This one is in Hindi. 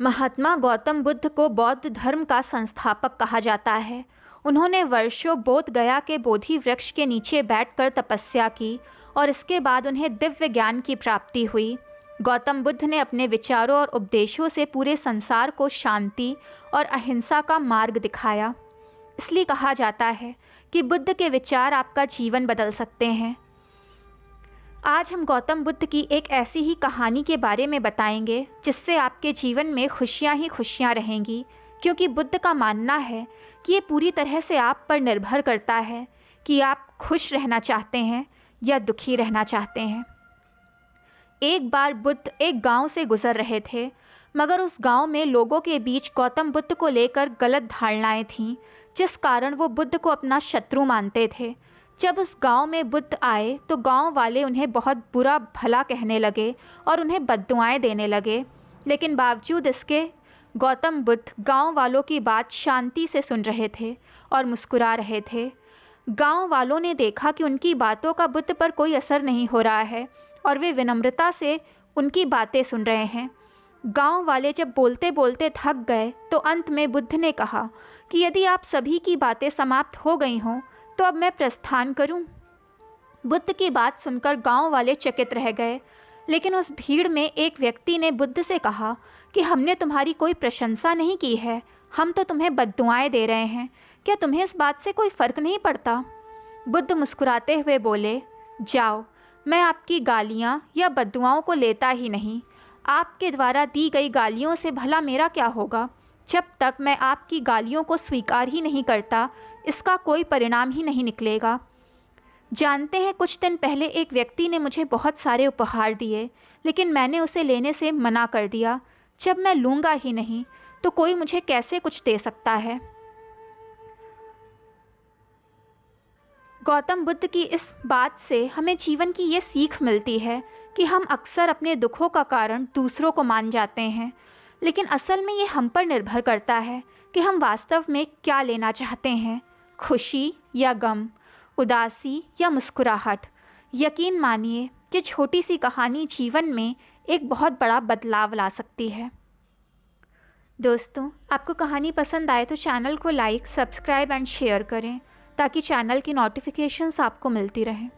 महात्मा गौतम बुद्ध को बौद्ध धर्म का संस्थापक कहा जाता है। उन्होंने वर्षों बोध गया के बोधि वृक्ष के नीचे बैठकर तपस्या की और इसके बाद उन्हें दिव्य ज्ञान की प्राप्ति हुई। गौतम बुद्ध ने अपने विचारों और उपदेशों से पूरे संसार को शांति और अहिंसा का मार्ग दिखाया। इसलिए कहा जाता है कि बुद्ध के विचार आपका जीवन बदल सकते हैं। आज हम गौतम बुद्ध की एक ऐसी ही कहानी के बारे में बताएंगे जिससे आपके जीवन में खुशियां ही खुशियां रहेंगी, क्योंकि बुद्ध का मानना है कि ये पूरी तरह से आप पर निर्भर करता है कि आप खुश रहना चाहते हैं या दुखी रहना चाहते हैं। एक बार बुद्ध एक गांव से गुजर रहे थे, मगर उस गांव में लोगों के बीच गौतम बुद्ध को लेकर गलत धारणाएं थीं, जिस कारण वो बुद्ध को अपना शत्रु मानते थे। जब उस गांव में बुद्ध आए तो गांव वाले उन्हें बहुत बुरा भला कहने लगे और उन्हें बद्दुआएं देने लगे, लेकिन बावजूद इसके गौतम बुद्ध गांव वालों की बात शांति से सुन रहे थे और मुस्कुरा रहे थे। गांव वालों ने देखा कि उनकी बातों का बुद्ध पर कोई असर नहीं हो रहा है और वे विनम्रता से उनकी बातें सुन रहे हैं। गांव वाले जब बोलते बोलते थक गए तो अंत में बुद्ध ने कहा कि यदि आप सभी की बातें समाप्त हो गई हों तो अब मैं प्रस्थान करूं। बुद्ध की बात सुनकर गांव वाले चकित रह गए, लेकिन उस भीड़ में एक व्यक्ति ने बुद्ध से कहा कि हमने तुम्हारी कोई प्रशंसा नहीं की है, हम तो तुम्हें बद्दुआएं दे रहे हैं, क्या तुम्हें इस बात से कोई फ़र्क नहीं पड़ता? बुद्ध मुस्कुराते हुए बोले, जाओ, मैं आपकी गालियाँ या बद्दुआओं को लेता ही नहीं। आपके द्वारा दी गई गालियों से भला मेरा क्या होगा? जब तक मैं आपकी गालियों को स्वीकार ही नहीं करता, इसका कोई परिणाम ही नहीं निकलेगा। जानते हैं, कुछ दिन पहले एक व्यक्ति ने मुझे बहुत सारे उपहार दिए, लेकिन मैंने उसे लेने से मना कर दिया। जब मैं लूँगा ही नहीं तो कोई मुझे कैसे कुछ दे सकता है? गौतम बुद्ध की इस बात से हमें जीवन की ये सीख मिलती है कि हम अक्सर अपने दुखों का कारण दूसरों को मान जाते हैं, लेकिन असल में ये हम पर निर्भर करता है कि हम वास्तव में क्या लेना चाहते हैं, खुशी या गम, उदासी या मुस्कुराहट। यकीन मानिए, ये छोटी सी कहानी जीवन में एक बहुत बड़ा बदलाव ला सकती है। दोस्तों, आपको कहानी पसंद आए तो चैनल को लाइक, सब्सक्राइब एंड शेयर करें ताकि चैनल की नोटिफिकेशंस आपको मिलती रहें।